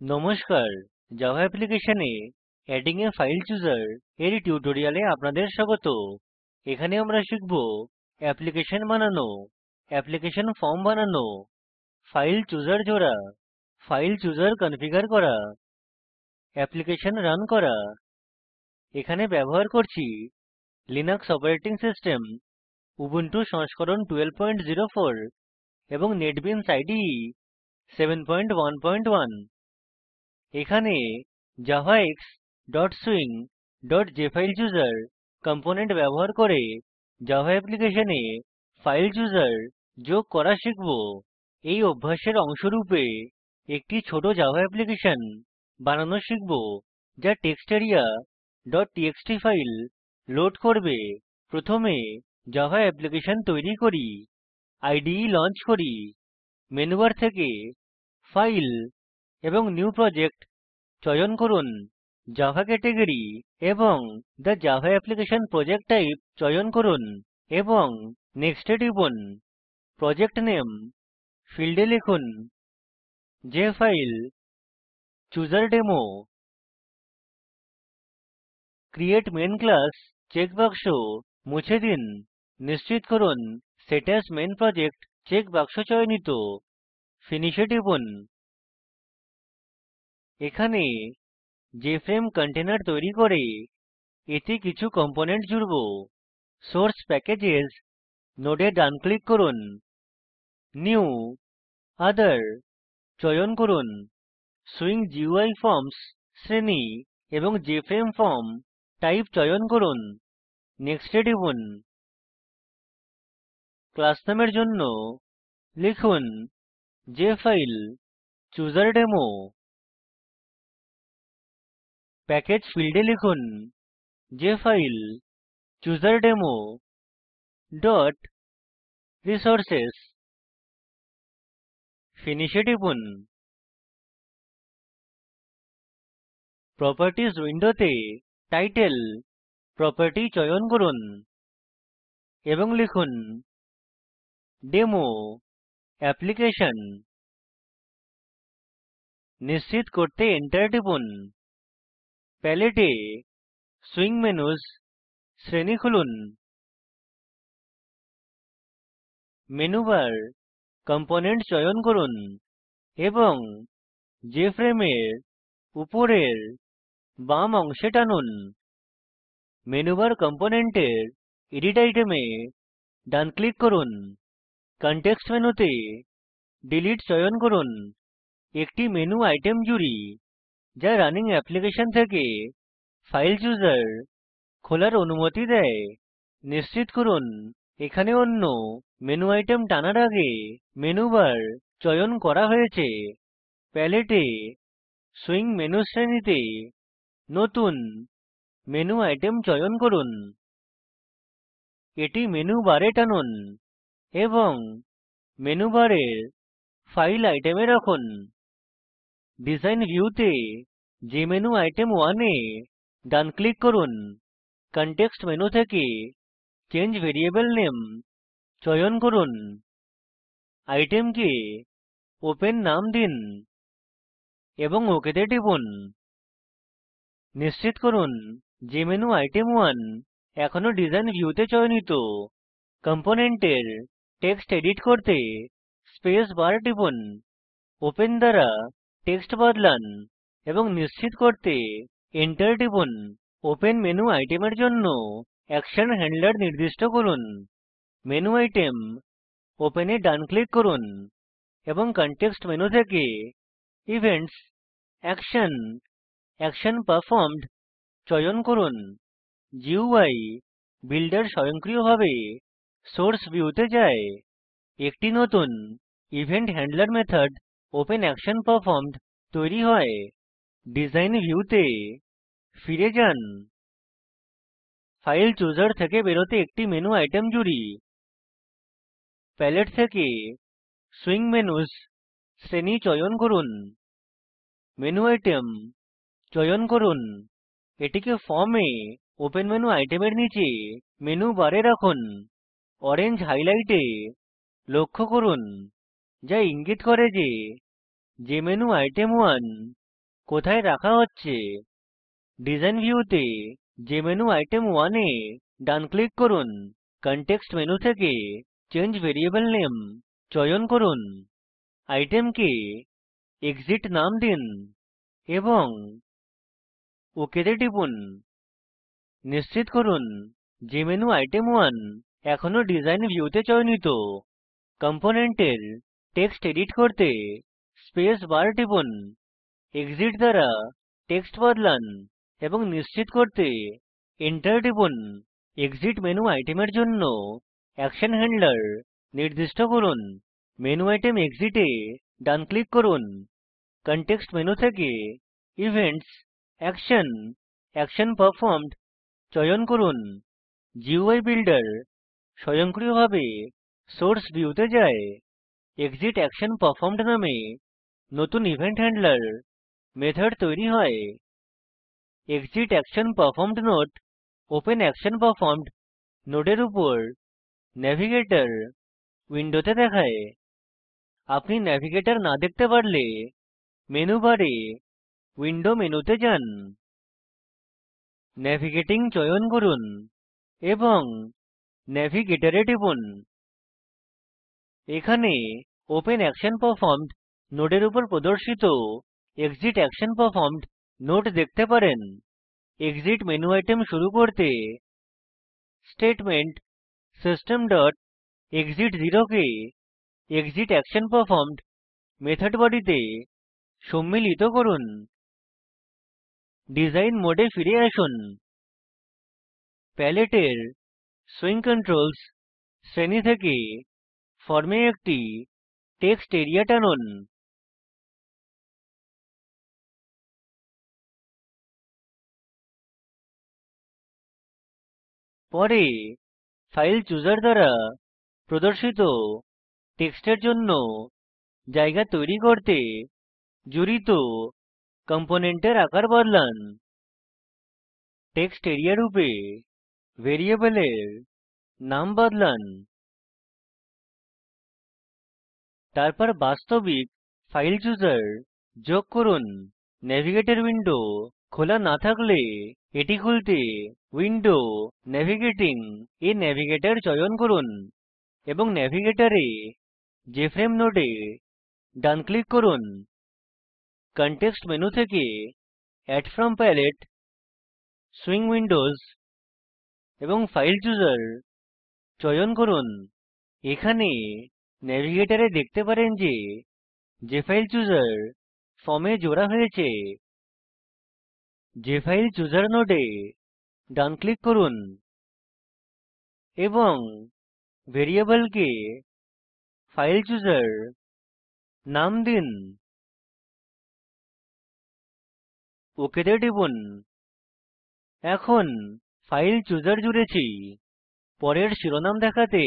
নমস্কার, জাভা অ্যাপ্লিকেশনে অ্যাডিং এ ফাইল চুজার এর টিউটোরিয়ালে আপনাদের স্বাগত। এখানে আমরা শিখব অ্যাপ্লিকেশন বানানো, অ্যাপ্লিকেশন ফর্ম বানানো, ফাইল চুজার জোড়া, ফাইল চুজার কনফিগার করা, অ্যাপ্লিকেশন রান করা। এখানে ব্যবহার করছি লিনাক্স অপারেটিং সিস্টেম উবুন্টু সংস্করণ 1204 এবং নেটবিনস ইদে 711। এখানে javax.swing.jfileChooser কম্পোনেন্ট ব্যবহার করে জাভা অ্যাপ্লিকেশনে ফাইল চুজার যোগ করা শিখব। এই অভ্যাসের অংশরূপে একটি ছোট জাভা অ্যাপ্লিকেশন বানানো শিখব যা textarea.txt ফাইল লোড করবে। প্রথমে জাভা অ্যাপ্লিকেশন তৈরি করি, ইদে লঞ্চ করি। মেনু বার থেকে ফাইল এবং নিউ প্রজেক্ট চয়ন করুন। জাভা ক্যাটেগরি এবং the Java application project type চয়ন করুন এবং নেক্সট এ টিপুন। প্রজেক্ট নামে ফীল্ডে লিখুন জেফাইলচুজারডেমো। ক্রিয়েট মেইন ক্লাস চেক বাক্স মুছে দিন। নিশ্চিত করুন set as main project check বাক্স চয়নিত। ফিনিশ এ টিপুন। এখানে জেএফআরএমই কন্টেনার তৈরি করে এতে কিছু কম্পোনেন্ট জুড়ব। সোর্স প্যাকেজেস নোডে ডান ক্লিক করুন, নিউ ওঠের চয়ন করুন। সুইং গুই ফর্মস শ্রেণী এবং জেএফআরএমই ফর্ম টাইপ চয়ন করুন। নেক্সট এ টিপুন। ক্লাস নামের জন্য লিখুন জেফাইলচুজারডেমো। প্যাকেজ ফীল্ডে লিখুন জেফাইলচুজারডেমো ডট রিসোর্সেস। ফিনিশ এ টিপুন। প্রপার্টিস উইন্ডোতে টাইটেল প্রপার্টি চয়ন করুন এবং লিখুন ডেমো অ্যাপ্লিকেশন। নিশ্চিত করতে এন্টার টিপুন। প্যালেটে সুইং মেনুস শ্রেণী খুলুন। মেনু বার কম্পোনেন্ট চয়ন করুন এবং জেএফআরএমই এর উপরের বাম অংশে টানুন। মেনু বার কম্পোনেন্টের এডিট আইটেমে ডান ক্লিক করুন। কনটেক্সট মেনুতে ডিলিট চয়ন করুন। একটি মেনু আইটেম জুড়ি যা রানিং অ্যাপ্লিকেশন থেকে ফাইল চুজার খোলার অনুমতি দেয়। নিশ্চিত করুন এখানে অন্য মেনু আইটেম টানার আগে মেনু বার চয়ন করা হয়েছে। প্যালেটে সুইং মেনু শ্রেণীতে নতুন মেনু আইটেম চয়ন করুন। এটি মেনু বারে টানুন এবং মেনু বারের ফাইল আইটেমে রাখুন। ডিজাইন ভিউতে জেমেনুটেম1 এ ডান ক্লিক করুন। কনটেক্সট মেনু থেকে চেঞ্জ ভেরিয়েবল নামে চয়ন করুন। আইটেমকে ওপেন নাম দিন এবং ওক তে টিপুন। নিশ্চিত করুন জেমেনুটেম1 এখনও ডিজাইন ভিউতে চয়নিত। কম্পোনেন্টের টেক্সট এডিট করতে স্পেস বার টিপুন। ওপেন দ্বারা টেক্সট বদলান এবং নিশ্চিত করতে এন্টার টিপুন। ওপেন মেনু আইটেমের জন্য অ্যাকশন হ্যান্ডলার নির্দিষ্ট করুন। মেনু আইটেম ওপেন এ ডান ক্লিক করুন এবং কনটেক্সট মেনু থেকে ইভেন্টস অ্যাকশন অ্যাকশন পারফর্মড চয়ন করুন। গুই বিল্ডার স্বয়ংক্রিয়ভাবে সোর্স ভিউতে যায়। একটি নতুন ইভেন্ট হ্যান্ডলার মেথড ওপেনঅ্যাকশনপারফর্মড তৈরী হয়। ডিজাইন ভিউতে ফিরে যান। ফাইল চুজার থেকে বেরোতে একটি মেনু আইটেম জুড়ি। প্যালেট থেকে সুইং মেনুস শ্রেণী চয়ন করুন। মেনু আইটেম চয়ন করুন। এটিকে ফর্মে ওপেন মেনু আইটেমের নীচে মেনু বারে রাখুন। অরেঞ্জ হাইলাইটে লক্ষ্য করুন যা ইঙ্গিত করে যে জেমেনুটেম1 কোথায় রাখা হচ্ছে। ডিজাইন ভিউতে জেমেনুটেম1 এ ডান ক্লিক করুন। কনটেক্সট মেনু থেকে চেঞ্জ ভেরিয়েবল নেম চয়ন করুন। আইটেমকে এক্সিট নাম দিন এবং ওকে তে টিপুন। নিশ্চিত করুন জেমেনুটেম1 এখনও ডিজাইন ভিউতে চয়নিত। কম্পোনেন্টের টেক্সট এডিট করতে স্পেস বার টিপুন। এক্সিট দ্বারা টেক্সট বদলান এবং নিশ্চিত করতে এন্টার টিপুন। এক্সিট মেনু আইটেমের জন্য অ্যাকশন হ্যান্ডলার নির্দিষ্ট করুন। মেনু আইটেম এক্সিট এ ডান ক্লিক করুন। কনটেক্সট মেনু থেকে ইভেন্টস অ্যাকশন অ্যাকশন পারফর্মড চয়ন করুন। গুই বিল্ডার স্বয়ংক্রিয়ভাবে সোর্স ভিউতে যায়। এক্সিট অ্যাকশন পারফর্মড নামে নতুন ইভেন্ট হ্যান্ডলার মেথড তৈরী হয়। Exit action performed node open action performed নোডের উপর নেভিগেটর উইন্ডোতে দেখায়। আপনি নেভিগেটর না দেখতে পারলে মেনু বারে উইন্ডো মেনুতে যান। নেভিগেটিং চয়ন করুন এবং নেভিগেটরে টিপুন। এখানে ওপেন অ্যাকশন পারফর্মড নোডের উপর প্রদর্শিত এক্সিট অ্যাকশন পারফর্মড নোড দেখতে পারেন। এক্সিট মেনু আইটেম শুরু করতে স্টেটমেন্ট সিস্টেম ডট এক্সিট 0 কে এক্সিট অ্যাকশন পারফর্মড মেথড বডিতে সম্মিলিত করুন। ডিজাইন মোডে ফিরে আসুন। প্যালেটের সুইং কন্ট্রোলস শ্রেণী থেকে ফর্মে একটি টেক্সট এরিয়া টানুন। পরে ফাইল চুজার দ্বারা প্রদর্শিত টেক্সটের জন্য জায়গা তৈরি করতে জুড়িত কম্পোনেন্টের আকার বদলান। টেক্সট এরিয়া রূপে ভ্যারিয়েবলের নাম বদলান। তারপর বাস্তবিক ফাইল চুজার যোগ করুন। নেভিগেটর উইন্ডো খোলা না থাকলে এটি খুলতে উইন্ডো নেভিগেটিং এ নেভিগেটর চয়ন করুন এবং নেভিগেটরে জেএফআরএমই নোডে ডান ক্লিক করুন। কনটেক্সট মেনু থেকে add from pallet swing Windows এবং ফাইল চুজার চয়ন করুন। এখানে নেভিগেটরে দেখতে পারেন যে জেফাইলচুজার ফর্মে জোড়া হয়েছে। জেফাইলচুজার নোডে ডান ক্লিক করুন এবং ভ্যারিয়েবলকে ফাইল চুজার নাম দিন। ওকে তে টিপুন। এখন ফাইল চুজার জুড়েছি। পরের শিরোনাম দেখাতে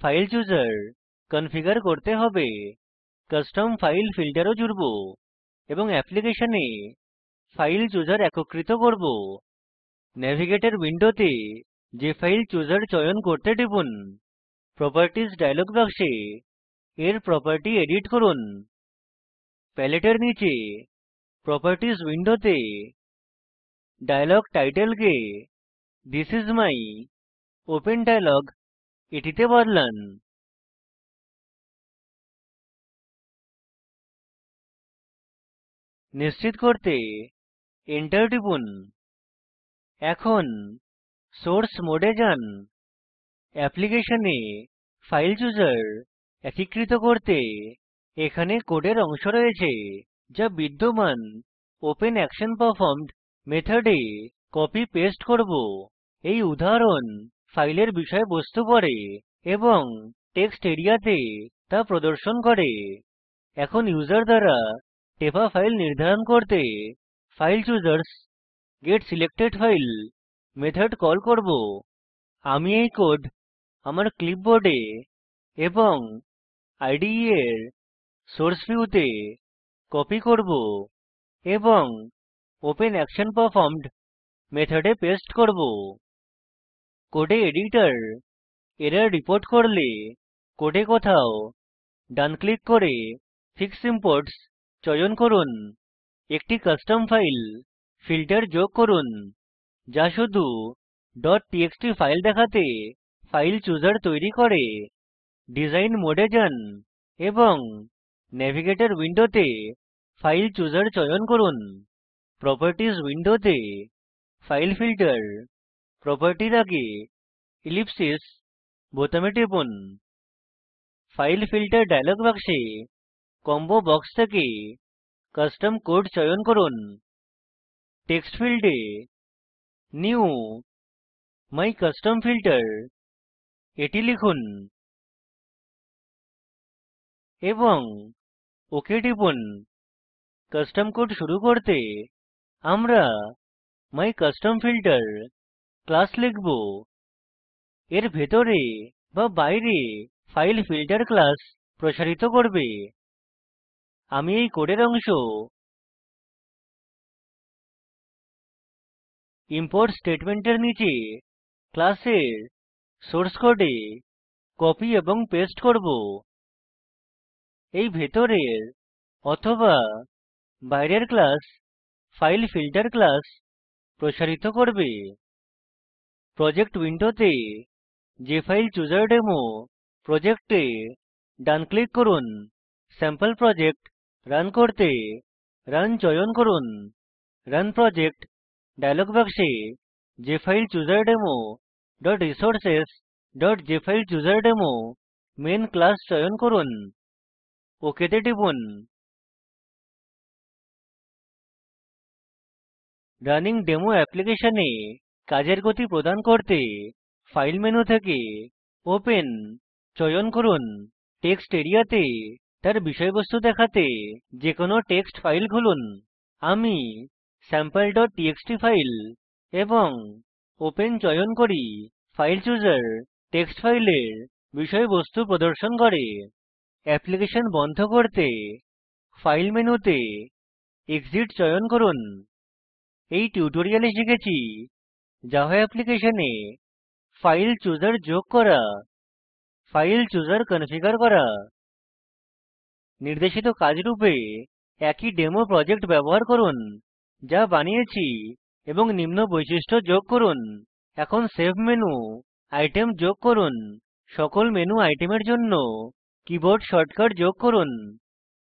ফাইল চুজার কনফিগার করতে হবে। কাস্টম ফাইল ফিল্টারও জুড়ব এবং অ্যাপ্লিকেশনে ফাইল চুজার একত্রিত করব। নেভিগেটর উইন্ডোতে জেফাইলচুজার চয়ন করতে টিপুন। প্রপার্টিস ডায়লগ বাক্সে এর প্রপার্টি এডিট করুন। প্যালেটের নীচে প্রপার্টিস উইন্ডোতে ডায়লগ টাইটেলকে this is my open dialogue এটিতে বদলান। নিশ্চিত করতে এন্টার টিপুন। এখন সোর্স মোডে যান। অ্যাপ্লিকেশনে ফাইল চুজার একীকৃত করতে এখানে কোডের অংশ রয়েছে যা বিদ্যমান ওপেন অ্যাকশন পারফর্মড মেথডে কপি পেস্ট করব। এই উদাহরণ ফাইলের বিষয়বস্তু পড়ে এবং টেক্সট এরিয়াতে তা প্রদর্শন করে। এখন ইউজার দ্বারা টেপা ফাইল নির্ধারণ করতে file choosers get selected file method call করব। আমি এই কোড আমার ক্লিপবোর্ডে এবং ইদে এর সোর্স ভিউতে কপি করব এবং ওপেন অ্যাকশন পারফর্মড মেথডে পেস্ট করব। কোডে এডিটর এরর রিপোর্ট করলে কোডে কোথাও ডান ক্লিক করে ফিক্স ইম্পোর্টস চয়ন করুন। একটি কাস্টম ফাইল ফিল্টার যোগ করুন যা শুধু txt ফাইল দেখাতে ফাইল চুজার তৈরী করে ডিজাইন মোডে যান এবং নেভিগেটর উইন্ডোতে ফাইল চুজার চয়ন করুন প্রপার্টিস উইন্ডোতে ফাইল ফিল্টার প্রপার্টির আগে এলিপসিস বোতামে টিপুন ফাইল ফিল্টার ডায়লগ বাক্সে কম্বো বক্স থেকে কাস্টম কোড চয়ন করুন টেক্সট ফীল্ডে নিউ মাই কাস্টম ফিল্টার এটি লিখুন এবং ওকে টিপুন কাস্টম কোড শুরু করতে আমরা মাই কাস্টম ফিল্টার ক্লাস লিখব এর ভেতরে বা বাইরে ফাইল ফিল্টার ক্লাস প্রসারিত করবে আমি এই কোডের অংশ ইম্পোর্ট স্টেটমেন্টের নিচে ক্লাসের সোর্স কোডে কপি এবং পেস্ট করব এই ভেতরের অথবা বাইরের ক্লাস ফাইল ফিল্টার ক্লাস প্রসারিত করবে প্রজেক্ট উইন্ডোতে জেফাইলচুজারডেমো প্রজেক্টে ডান ক্লিক করুন স্যাম্পল প্রজেক্ট রান করতে রান চয়ন করুন রান প্রজেক্ট ডায়লগ বাক্সে jfilechooserdemoresourcesজেফাইলচুজারডেমো মেইন ক্লাস চয়ন করুন ওকে তে টিপুন রানিং ডেমো অ্যাপ্লিকেশনে কাজের গতি প্রদান করতে ফাইল মেনু থেকে ওপেন চয়ন করুন টেক্সট এরিয়াতে তার বিষয়বস্তু দেখাতে যে কোনো টেক্সট ফাইল খুলুন আমি sample.txt ফাইল এবং ওপেন চয়ন করি ফাইল চুজার টেক্সট ফাইলের বিষয়বস্তু প্রদর্শন করে অ্যাপ্লিকেশন বন্ধ করতে ফাইল মেনুতে এক্সিট চয়ন করুন এই টিউটোরিয়ালে শিখেছি জাভা অ্যাপ্লিকেশনে ফাইল চুজার যোগ করা ফাইল চুজার কনফিগার করা নির্দেশিত কাজ রূপে একই ডেমো প্রজেক্ট ব্যবহার করুন যা বানিয়েছি এবং নিম্ন বৈশিষ্ট্য যোগ করুন এখন সেভ মেনু আইটেম যোগ করুন সকল মেনু আইটেমের জন্য কিবোর্ড শর্টকাট যোগ করুন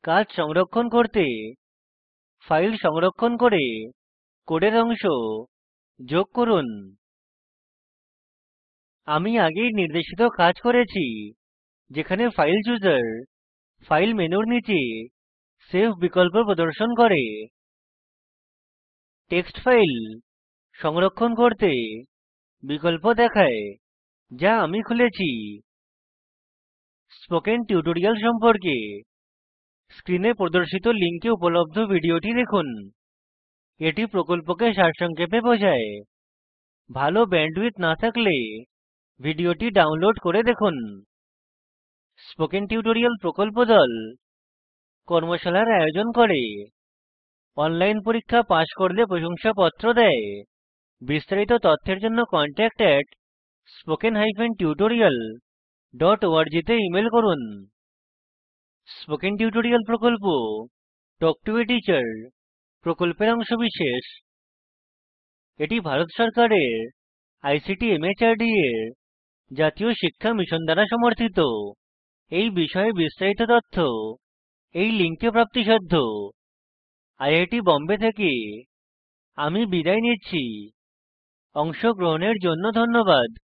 কাজ সংরক্ষণ করতে ফাইল সংরক্ষণ করে কোডের অংশ যোগ করুন আমি আগেই নির্দেশিত কাজ করেছি যেখানে ফাইল চুজার ফাইল মেনুর নিচে সেভ বিকল্প প্রদর্শন করে টেক্সট ফাইল সংরক্ষণ করতে বিকল্প দেখায় যা আমি খুলেছি স্পোকেন টিউটোরিয়াল সম্পর্কে স্ক্রিনে প্রদর্শিত লিঙ্কে উপলব্ধ ভিডিওটি দেখুন এটি প্রকল্পকে সারসংক্ষেপে বোঝায় ভালো ব্যান্ডউইডথ না থাকলে ভিডিওটি ডাউনলোড করে দেখুন স্পোকেন টিউটোরিয়াল প্রকল্প দল কর্মশালার আয়োজন করে অনলাইন পরীক্ষা পাস করলে প্রশংসাপত্র দেয় বিস্তারিত তথ্যের জন্য contact@spoken tutorial.org তে ইমেল করুন স্পোকেন টিউটোরিয়াল প্রকল্প টক টু এ টিচার প্রকল্পের অংশবিশেষ এটি ভারত সরকারের আইসিটি এমএচআরডি এর জাতীয় শিক্ষা মিশন দ্বারা সমর্থিত এই বিষয়ে বিস্তারিত তথ্য এই লিঙ্কে প্রাপ্তিসাধ্য আইআইটি বোম্বে থেকে আমি বিদায় নিচ্ছি অংশগ্রহণের জন্য ধন্যবাদ